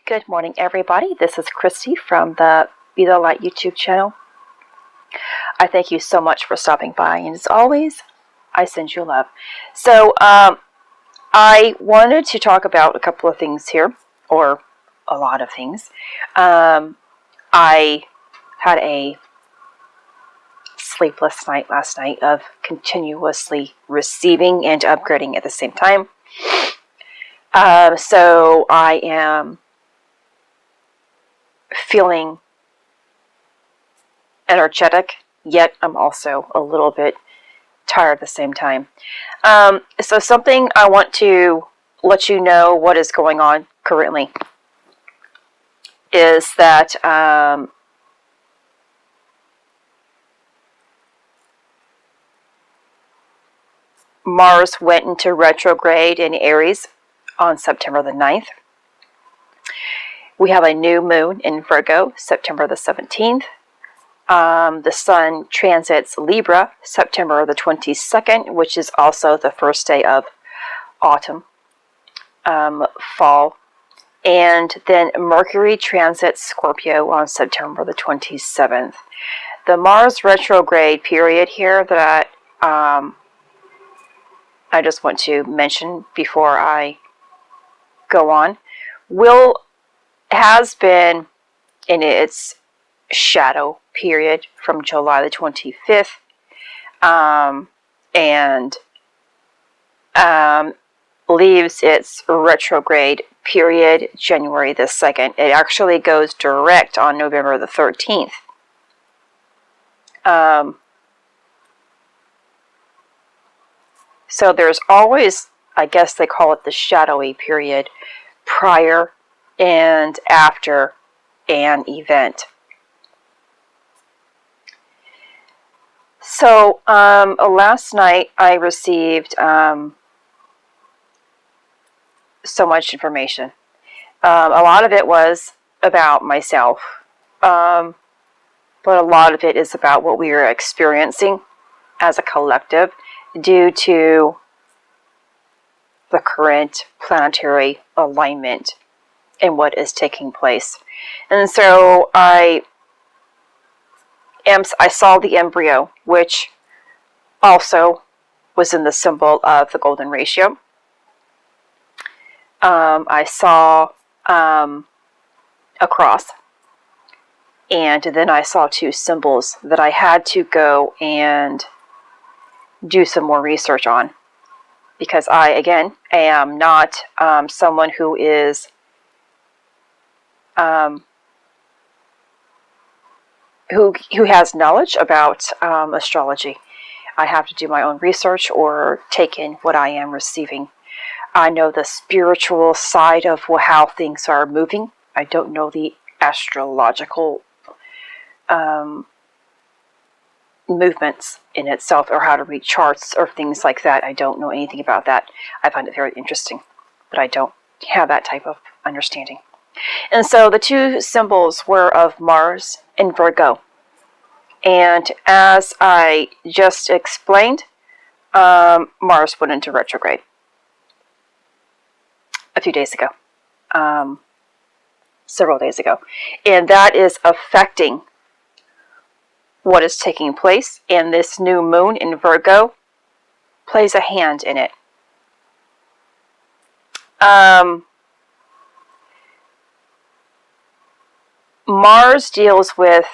Good morning, everybody. This is Christy from the Be the Light YouTube channel. I thank you so much for stopping by, and as always, I send you love. So, I wanted to talk about a couple of things here, or a lot of things. I had a sleepless night last night of continuously receiving and upgrading at the same time. So I am feeling energetic, yet I'm also a little bit tired at the same time. So something I want to let you know what is going on currently is that Mars went into retrograde in Aries on September the 9th. We have a new moon in Virgo, September the 17th. The Sun transits Libra, September the 22nd, which is also the first day of autumn, fall. And then Mercury transits Scorpio on September the 27th. The Mars retrograde period here that I just want to mention before I go on has been in its shadow period from July the 25th and leaves its retrograde period January the 2nd. It actually goes direct on November the 13th. So there's always, I guess they call it the shadowy period, prior and after an event. So last night I received so much information. A lot of it was about myself, but a lot of it is about what we are experiencing as a collective due to the current planetary alignment and what is taking place. And so I saw the embryo, which also was in the symbol of the golden ratio. I saw a cross, and then I saw two symbols that I had to go and do some more research on, because I, again, am not someone who is who has knowledge about astrology. I have to do my own research or take in what I am receiving. I know the spiritual side of how things are moving. I don't know the astrological movements in itself, or how to read charts or things like that. I don't know anything about that. I find it very interesting, but I don't have that type of understanding. And so the two symbols were of Mars and Virgo. And as I just explained, Mars went into retrograde a few days ago, several days ago. And that is affecting what is taking place, and this new moon in Virgo plays a hand in it. Mars deals with,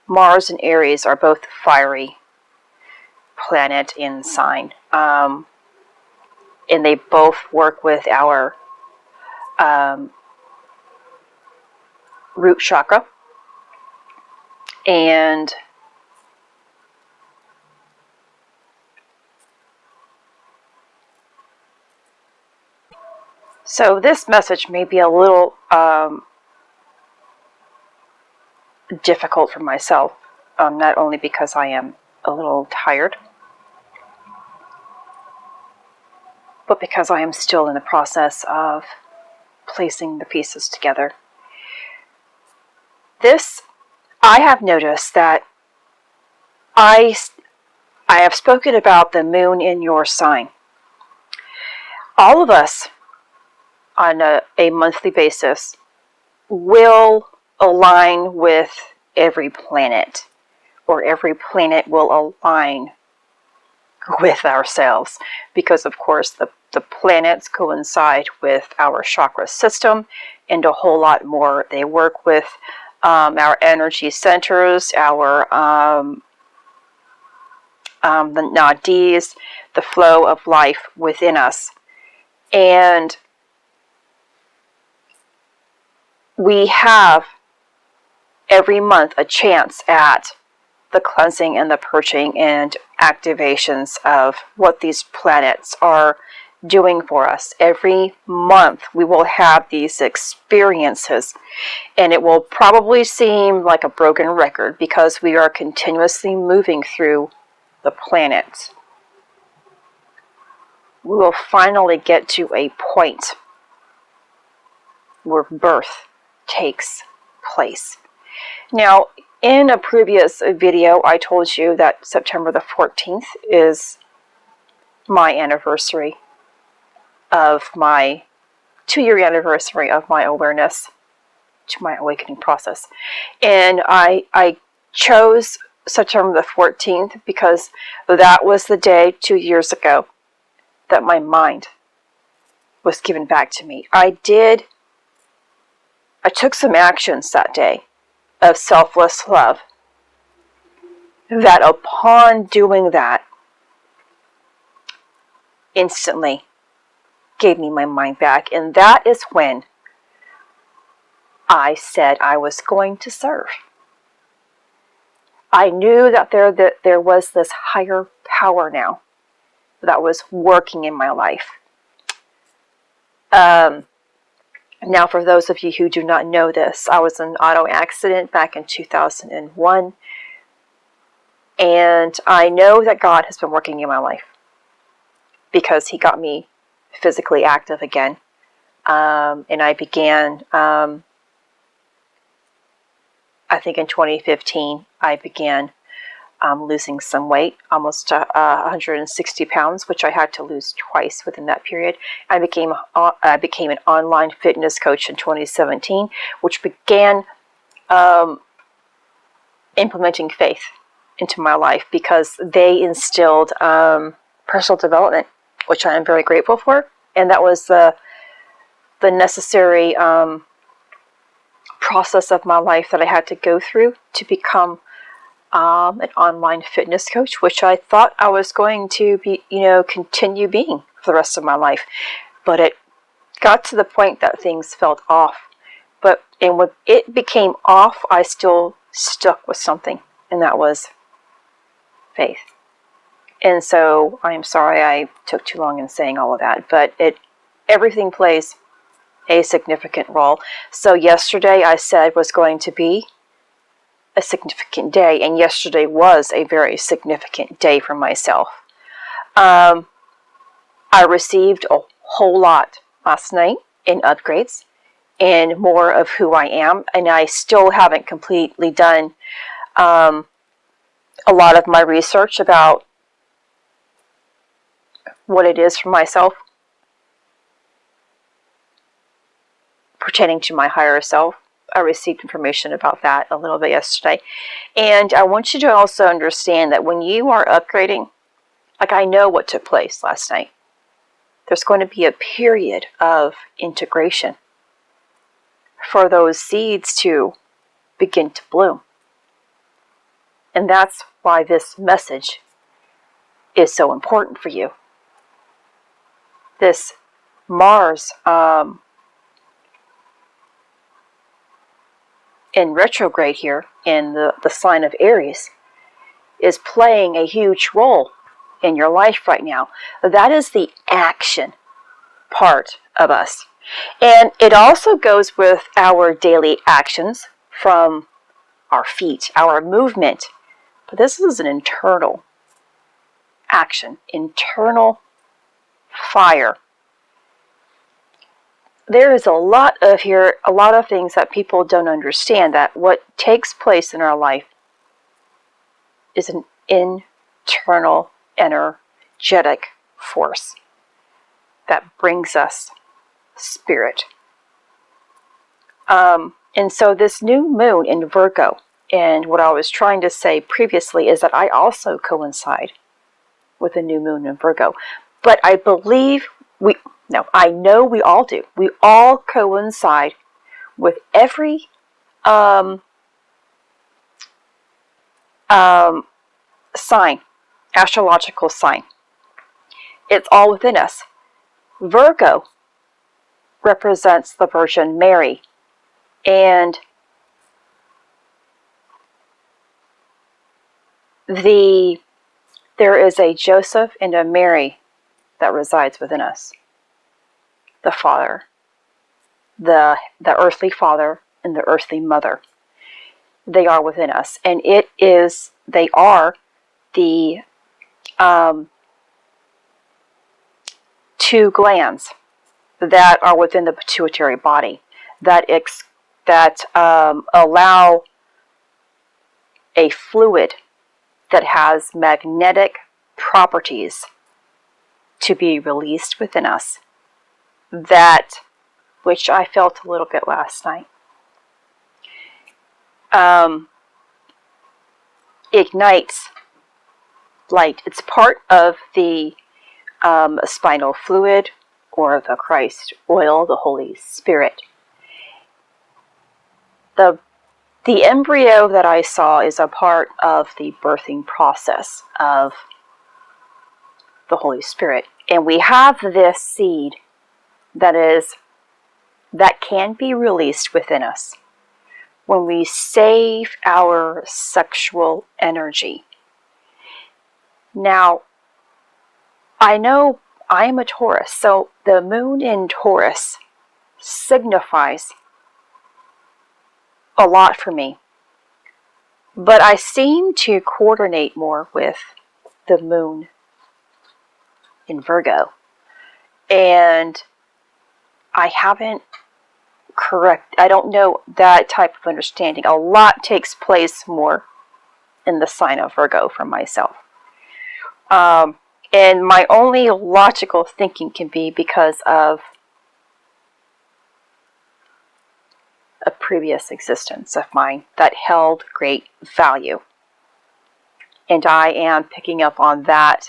Mars and Aries are both fiery planet in sign, and they both work with our root chakra. And so this message may be a little difficult for myself, not only because I am a little tired, but because I am still in the process of placing the pieces together. I have noticed that I have spoken about the moon in your sign. All of us on a monthly basis will align with every planet, or every planet will align with ourselves, because of course the planets coincide with our chakra system and a whole lot more. They work with our energy centers, our the nadis, the flow of life within us. And we have every month a chance at the cleansing and the purging and activations of what these planets are doing for us. Every month we will have these experiences, and it will probably seem like a broken record because we are continuously moving through the planets. We will finally get to a point where birth takes place. Now, in a previous video, I told you that September the 14th is my anniversary of my 2-year anniversary of my awareness to my awakening process. And I chose September the 14th because that was the day 2 years ago that my mind was given back to me. I took some actions that day of selfless love, that upon doing that, instantly gave me my mind back. And that is when I said I was going to serve. I knew that there was this higher power now that was working in my life. Now, for those of you who do not know this, I was in an auto accident back in 2001. And I know that God has been working in my life because He got me physically active again. And I began, I think in 2015, I began losing some weight, almost 160 pounds, which I had to lose twice within that period. I became an online fitness coach in 2017, which began implementing faith into my life because they instilled personal development, which I am very grateful for. And that was the necessary process of my life that I had to go through to become an online fitness coach, which I thought I was going to be, continue being for the rest of my life. But it got to the point that things felt off. And when it became off, I still stuck with something, and that was faith. And so I'm sorry I took too long in saying all of that, but everything plays a significant role. So yesterday I said was going to be a significant day, and yesterday was a very significant day for myself. I received a whole lot last night in upgrades and more of who I am, and I still haven't completely done a lot of my research about what it is for myself pertaining to my higher self. I received information about that a little bit yesterday. And I want you to also understand that when you are upgrading, like I know what took place last night, there's going to be a period of integration for those seeds to begin to bloom. And that's why this message is so important for you. This Mars in retrograde here in the sign of Aries is playing a huge role in your life right now. That is the action part of us. And it also goes with our daily actions from our feet, our movement. But this is an internal action, internal fire. There is a lot of things that people don't understand, that what takes place in our life is an internal, energetic force that brings us spirit. And so this new moon in Virgo, and what I was trying to say previously is that I also coincide with a new moon in Virgo. But I believe I know we all do. We all coincide with every sign, astrological sign. It's all within us. Virgo represents the Virgin Mary, and there is a Joseph and a Mary that resides within us. The Father, the earthly Father, and the earthly Mother. They are within us, and they are the two glands that are within the pituitary body that allow a fluid that has magnetic properties to be released within us, which I felt a little bit last night. Ignites light. It's part of the spinal fluid, or the Christ oil, the Holy Spirit. The embryo that I saw is a part of the birthing process of the Holy Spirit. And we have this seed that can be released within us when we save our sexual energy. Now, I know I'm a Taurus, so the moon in Taurus signifies a lot for me. But I seem to coordinate more with the moon in Virgo. And I don't know that type of understanding. A lot takes place more in the sign of Virgo for myself. And my only logical thinking can be because of a previous existence of mine that held great value. And I am picking up on that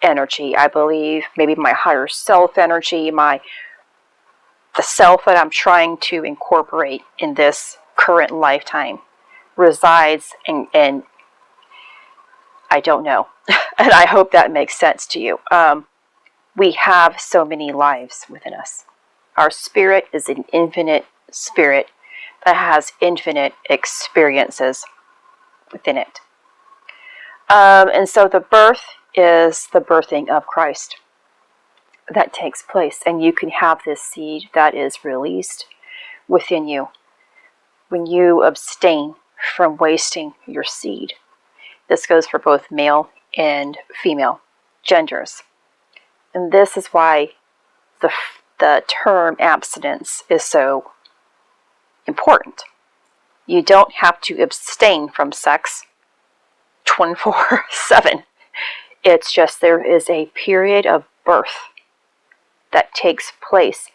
energy. I believe maybe my higher self energy, the self that I'm trying to incorporate in this current lifetime resides in I don't know. And I hope that makes sense to you. We have so many lives within us. Our spirit is an infinite spirit that has infinite experiences within it. And so the birth is the birthing of Christ that takes place. And you can have this seed that is released within you when you abstain from wasting your seed. This goes for both male and female genders. And this is why the term abstinence is so important. You don't have to abstain from sex 24/7. It's just there is a period of birth that takes place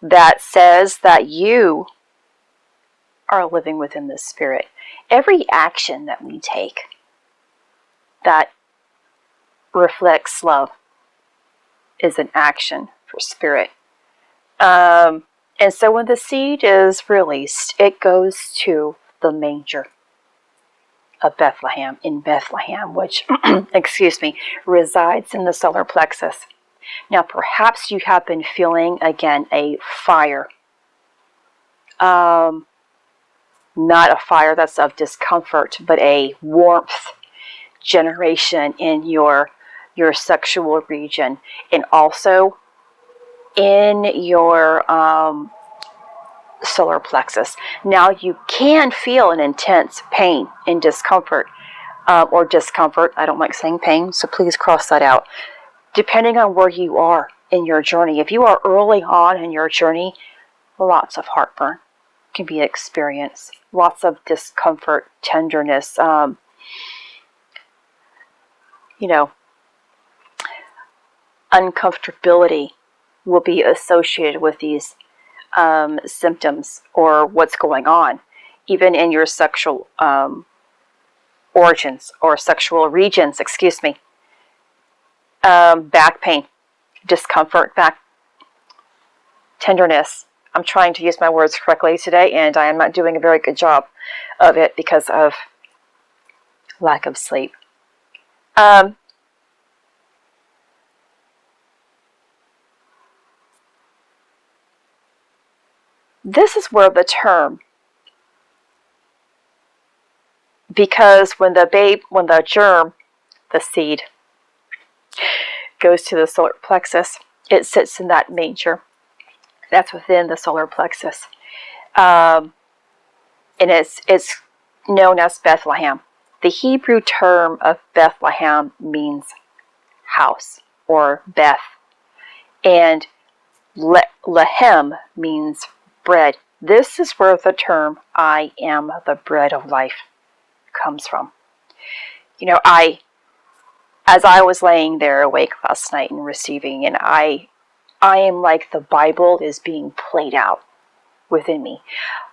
that says that you are living within the spirit. Every action that we take that reflects love is an action for spirit. And so when the seed is released, it goes to the manger of Bethlehem, which, resides in the solar plexus. Now, perhaps you have been feeling, again, a fire. Not a fire that's of discomfort, but a warmth generation in your sexual region, and also in your solar plexus. Now you can feel an intense pain and discomfort, or discomfort. I don't like saying pain, so please cross that out. Depending on where you are in your journey. If you are early on in your journey, lots of heartburn can be experienced. Lots of discomfort, tenderness, uncomfortability will be associated with these symptoms or what's going on, even in your sexual origins or sexual regions, excuse me. Back pain, discomfort, back tenderness. I'm trying to use my words correctly today, and I am not doing a very good job of it because of lack of sleep. This is where the term, because when the germ, the seed, goes to the solar plexus, it sits in that manger. That's within the solar plexus. And it's known as Bethlehem. The Hebrew term of Bethlehem means house or Beth. And Lehem means bread. This is where the term I am the bread of life comes from. You know, as I was laying there awake last night and receiving, and I am like the Bible is being played out within me.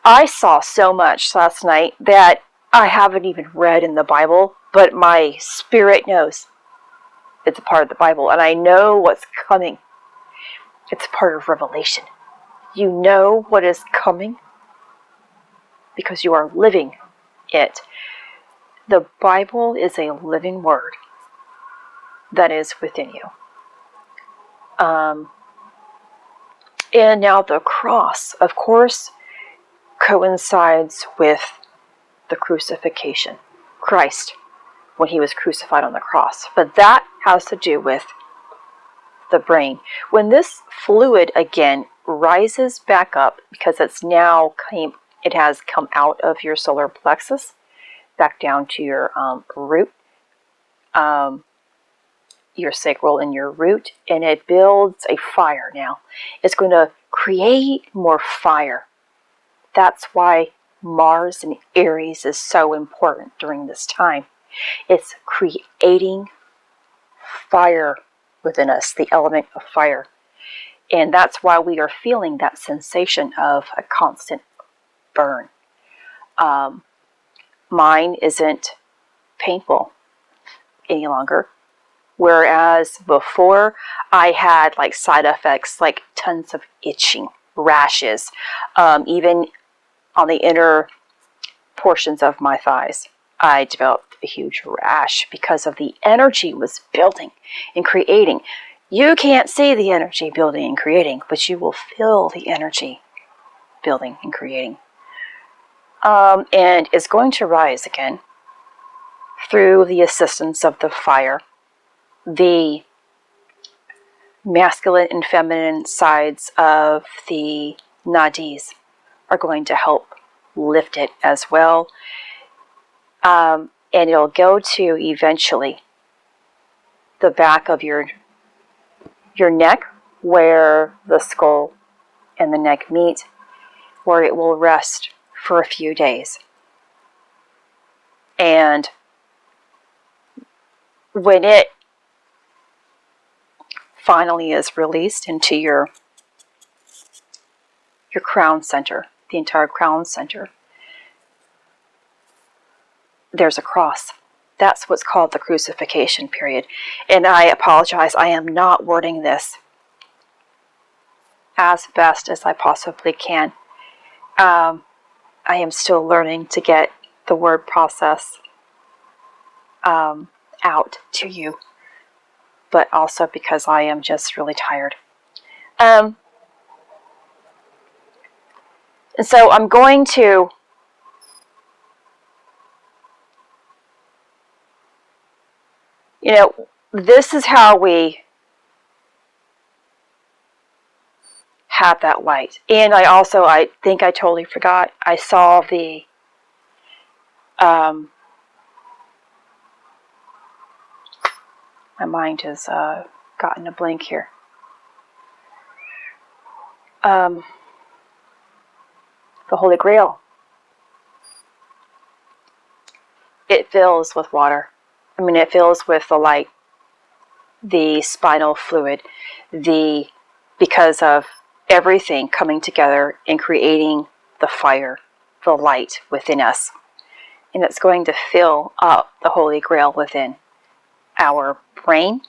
I saw so much last night that I haven't even read in the Bible, but my spirit knows it's a part of the Bible, and I know what's coming. It's part of Revelation. You know what is coming because you are living it. The Bible is a living word that is within you. And now the cross, of course, coincides with the crucifixion. Christ, when he was crucified on the cross. But that has to do with the brain. When this fluid again rises back up, because it has come out of your solar plexus, back down to your root, your sacral and your root, and it builds a fire now. It's going to create more fire. That's why Mars and Aries is so important during this time. It's creating fire within us, the element of fire. And that's why we are feeling that sensation of a constant burn. Mine isn't painful any longer. Whereas before, I had like side effects, like tons of itching, rashes, even on the inner portions of my thighs. I developed a huge rash because of the energy was building and creating. You can't see the energy building and creating, but you will feel the energy building and creating. And it's going to rise again through the assistance of the fire. The masculine and feminine sides of the nadis are going to help lift it as well. And it'll go to eventually the back of your neck, where the skull and the neck meet, where it will rest for a few days. And when it finally is released into your crown center, the entire crown center, there's a cross. That's what's called the crucifixion period. And I apologize, I am not wording this as best as I possibly can. I am still learning to get the word process out to you, but also because I am just really tired. And so I'm going to this is how we have that light. And I think I totally forgot, I saw the my mind has gotten a blank here. The Holy Grail. It fills with water. It fills with the light, the spinal fluid, the because of everything coming together and creating the fire, the light within us. And it's going to fill up the Holy Grail within our brain,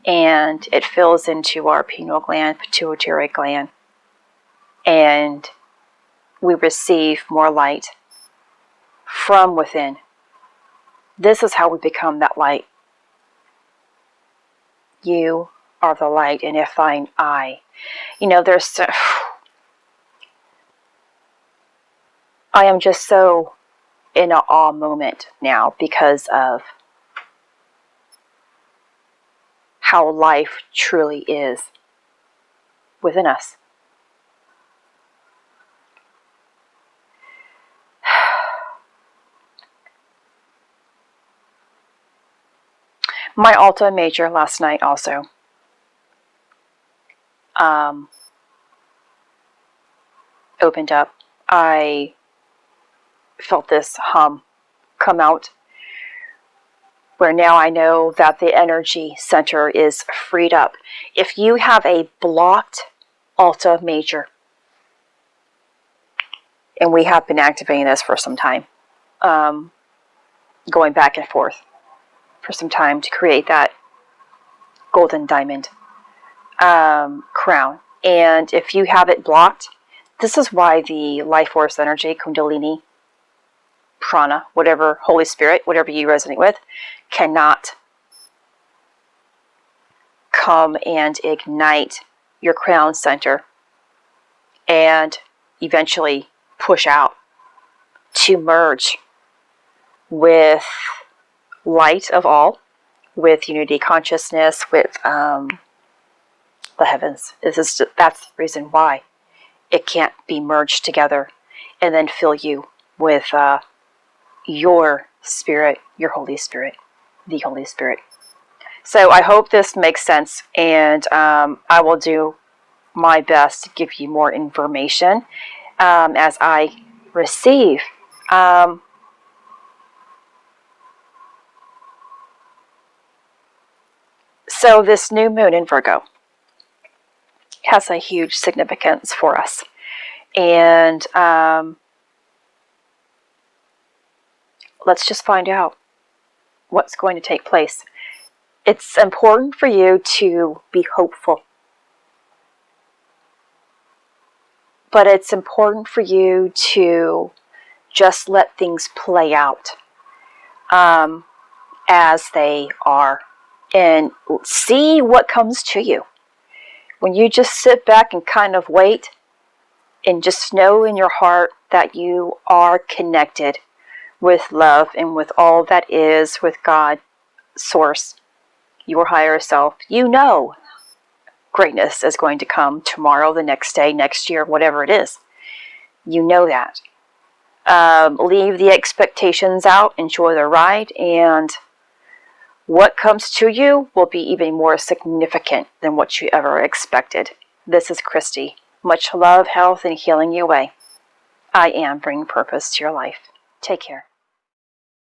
and it fills into our pineal gland, pituitary gland, and we receive more light from within. This is how we become that light. You are the light, and if thine eye. You know, I am just so in an awe moment now because of how life truly is within us. My Alta Major last night also opened up. I felt this hum come out, where now I know that the energy center is freed up. If you have a blocked Alta Major, and we have been activating this for some time, going back and forth for some time to create that golden diamond crown. And if you have it blocked, this is why the life force energy, Kundalini, prana, whatever, Holy Spirit, whatever you resonate with, cannot come and ignite your crown center and eventually push out to merge with light of all, with unity consciousness, with the heavens. That's the reason why it can't be merged together and then fill you with your spirit, your Holy Spirit, the Holy Spirit. So I hope this makes sense, and I will do my best to give you more information as I receive. So this new moon in Virgo has a huge significance for us. And let's just find out what's going to take place. It's important for you to be hopeful. But it's important for you to just let things play out as they are, and see what comes to you. When you just sit back and kind of wait, and just know in your heart that you are connected with love and with all that is, with God, Source, your higher self, you know greatness is going to come tomorrow, the next day, next year, whatever it is. You know that. Leave the expectations out, enjoy the ride, and what comes to you will be even more significant than what you ever expected. This is Christy. Much love, health, and healing your way. I am bringing purpose to your life. Take care.